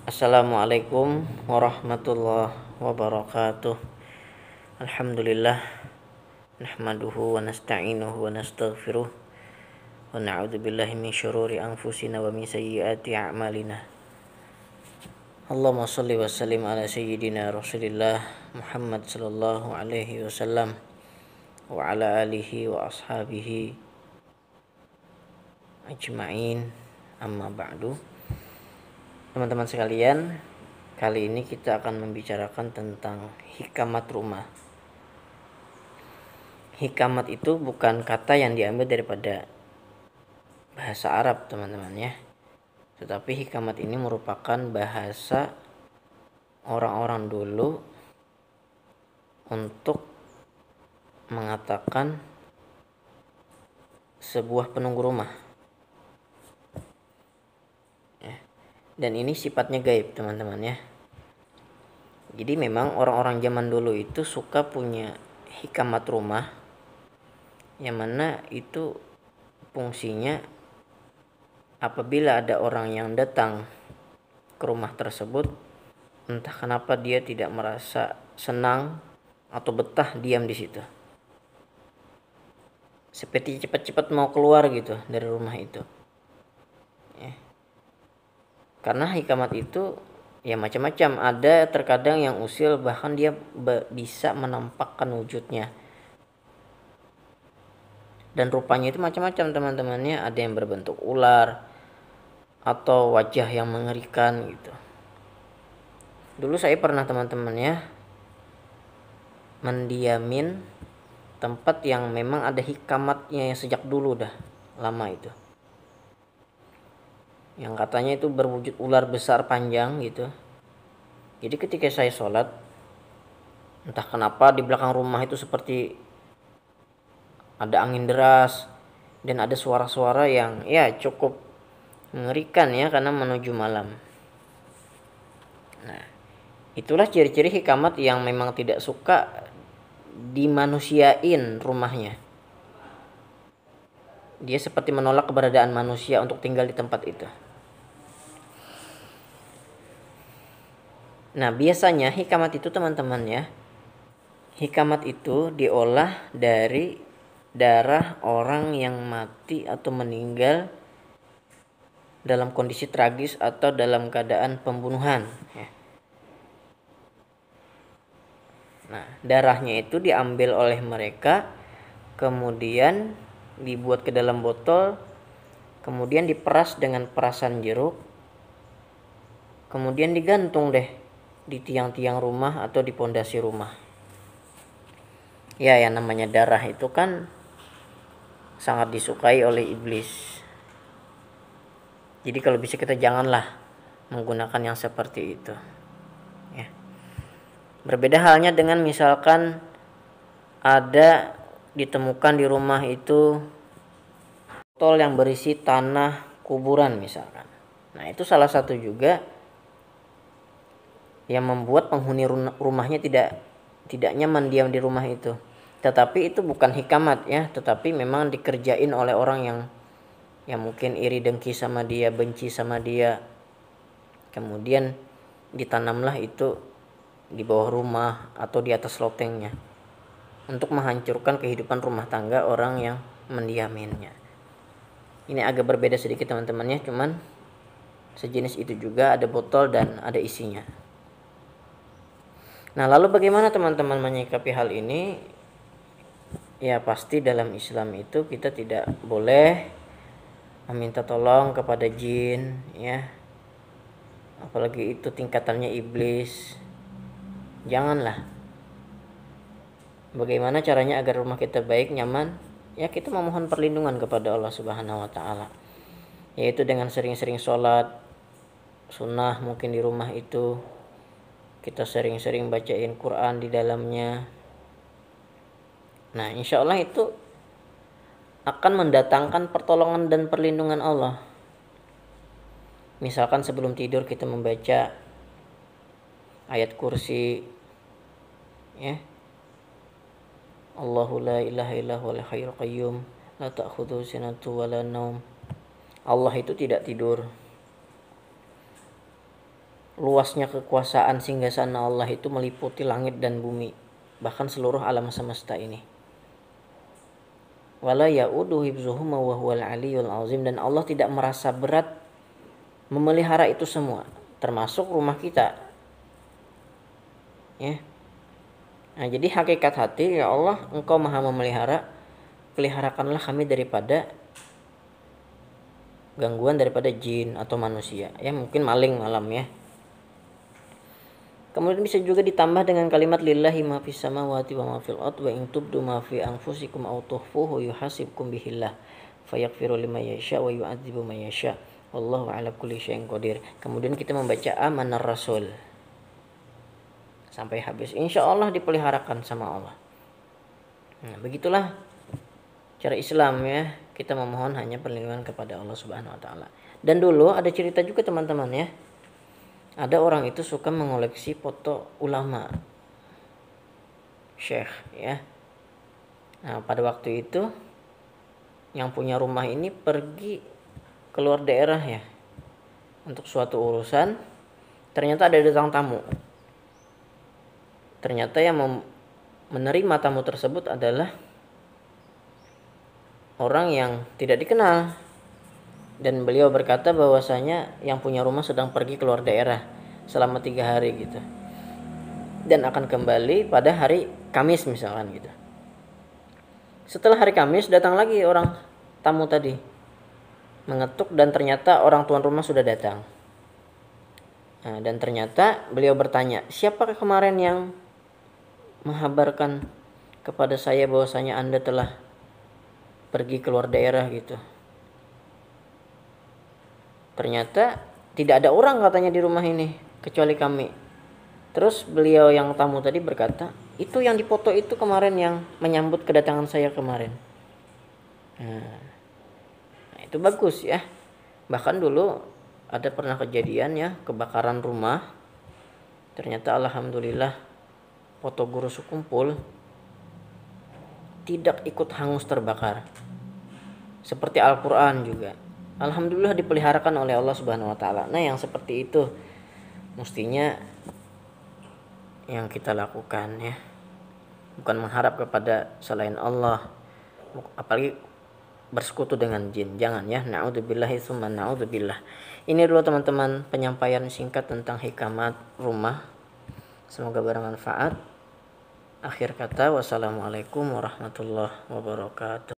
Assalamualaikum warahmatullahi wabarakatuh. Alhamdulillah nahmaduhu wa nasta'inuhu wa nastaghfiruh wa na'udzu billahi min syururi anfusina wa min sayyiati a'malina. Allahumma shalli wa sallim ala sayyidina Rasulillah Muhammad sallallahu alaihi wasallam wa ala alihi wa ashabihi ajma'in. Amma ba'du. Teman-teman sekalian, kali ini kita akan membicarakan tentang hikamat rumah. Hikamat itu bukan kata yang diambil daripada bahasa Arab, teman-teman ya. Tetapi hikamat ini merupakan bahasa orang-orang dulu untuk mengatakan sebuah penunggu rumah. Dan ini sifatnya gaib, teman-teman ya. Jadi memang orang-orang zaman dulu itu suka punya hikamat rumah, yang mana itu fungsinya apabila ada orang yang datang ke rumah tersebut, entah kenapa dia tidak merasa senang atau betah diam di situ, seperti cepat-cepat mau keluar gitu dari rumah itu ya. Karena hikamat itu ya macam-macam, ada terkadang yang usil bahkan dia bisa menampakkan wujudnya dan rupanya itu macam-macam, teman-temannya. Ada yang berbentuk ular atau wajah yang mengerikan gitu. Dulu saya pernah, teman-teman ya, mendiamin tempat yang memang ada hikamatnya yang sejak dulu dah lama itu, yang katanya itu berwujud ular besar panjang gitu. Jadi ketika saya sholat, entah kenapa di belakang rumah itu seperti ada angin deras dan ada suara-suara yang ya cukup mengerikan ya, karena menuju malam. Nah, itulah ciri-ciri hikamat yang memang tidak suka dimanusiain rumahnya. Dia seperti menolak keberadaan manusia untuk tinggal di tempat itu. Nah, biasanya hikamat itu, teman-teman ya, hikamat itu diolah dari darah orang yang mati atau meninggal dalam kondisi tragis atau dalam keadaan pembunuhan ya. Nah, darahnya itu diambil oleh mereka, kemudian dibuat ke dalam botol, kemudian diperas dengan perasan jeruk, kemudian digantung deh di tiang-tiang rumah atau di pondasi rumah. Ya, yang namanya darah itu kan sangat disukai oleh iblis. Jadi kalau bisa kita janganlah menggunakan yang seperti itu ya. Berbeda halnya dengan misalkan ada ditemukan di rumah itu botol yang berisi tanah kuburan misalkan. Nah, itu salah satu juga yang membuat penghuni rumahnya tidak nyaman diam di rumah itu. Tetapi itu bukan hikamat ya, tetapi memang dikerjain oleh orang yang mungkin iri dengki sama dia, benci sama dia. Kemudian ditanamlah itu di bawah rumah atau di atas lotengnya untuk menghancurkan kehidupan rumah tangga orang yang mendiaminnya. Ini agak berbeda sedikit, teman-teman ya, cuman sejenis itu juga, ada botol dan ada isinya. Nah, lalu bagaimana teman-teman menyikapi hal ini? Ya, pasti dalam Islam itu kita tidak boleh meminta tolong kepada jin ya, apalagi itu tingkatannya iblis. Janganlah. Bagaimana caranya agar rumah kita baik, nyaman? Ya, kita memohon perlindungan kepada Allah Subhanahu wa taala, yaitu dengan sering-sering sholat sunnah mungkin di rumah itu, kita sering-sering bacain Quran di dalamnya. Nah, insya Allah itu akan mendatangkan pertolongan dan perlindungan Allah. Misalkan sebelum tidur kita membaca ayat kursi ya, Allahu la ilaha illa huwal hayyul qayyum la ta'khudhuhu sinatun wala naum. Allah itu tidak tidur. luasnya kekuasaan singgasana Allah itu meliputi langit dan bumi, bahkan seluruh alam semesta ini. Wala ya'uduhu hifzuhuma wa huwal aliyyul azim, dan Allah tidak merasa berat memelihara itu semua, termasuk rumah kita. Ya. Nah, jadi hakikat hati, ya Allah, Engkau Maha memelihara, peliharakanlah kami daripada gangguan daripada jin atau manusia. Ya, mungkin maling malam ya. Kemudian bisa juga ditambah dengan kalimat lillahi ma fis samawati wa ma fil ardh wa in tubdu ma fi anfusikum aw tukhfuhu yuhasibkum bihillah fayaghfiru liman yasha wa yu'adzibu man yasha wallahu ala kulli syai'in qadir. Kemudian kita membaca amanar rasul sampai habis, insya Allah dipeliharakan sama Allah. Nah, begitulah cara Islam ya, kita memohon hanya perlindungan kepada Allah Subhanahu wa taala. Dan dulu ada cerita juga teman-teman ya. Ada orang itu suka mengoleksi foto ulama, syekh ya. Nah, pada waktu itu yang punya rumah ini pergi keluar daerah ya untuk suatu urusan. Ternyata ada datang tamu. Ternyata yang menerima tamu tersebut adalah orang yang tidak dikenal. Dan beliau berkata bahwasanya yang punya rumah sedang pergi keluar daerah selama 3 hari gitu, dan akan kembali pada hari Kamis misalkan gitu. Setelah hari Kamis datang lagi orang tamu tadi, mengetuk, dan ternyata orang tuan rumah sudah datang. Nah, dan ternyata beliau bertanya, siapakah kemarin yang menghabarkan kepada saya bahwasanya Anda telah pergi keluar daerah gitu. Ternyata tidak ada orang katanya di rumah ini kecuali kami. Terus beliau yang tamu tadi berkata, itu yang dipoto itu kemarin yang menyambut kedatangan saya kemarin. Nah, itu bagus ya. Bahkan dulu ada pernah kejadian ya, kebakaran rumah. Ternyata alhamdulillah foto guru sekumpul tidak ikut hangus terbakar. Seperti Al-Quran juga. Alhamdulillah dipeliharakan oleh Allah Subhanahu wa taala. Nah, yang seperti itu mestinya yang kita lakukan ya. Bukan mengharap kepada selain Allah, apalagi bersekutu dengan jin. Jangan ya. Na'udzubillahi tsumma na'udzubillah. Ini dulu teman-teman penyampaian singkat tentang hikmat rumah. Semoga bermanfaat. Akhir kata, wassalamualaikum warahmatullahi wabarakatuh.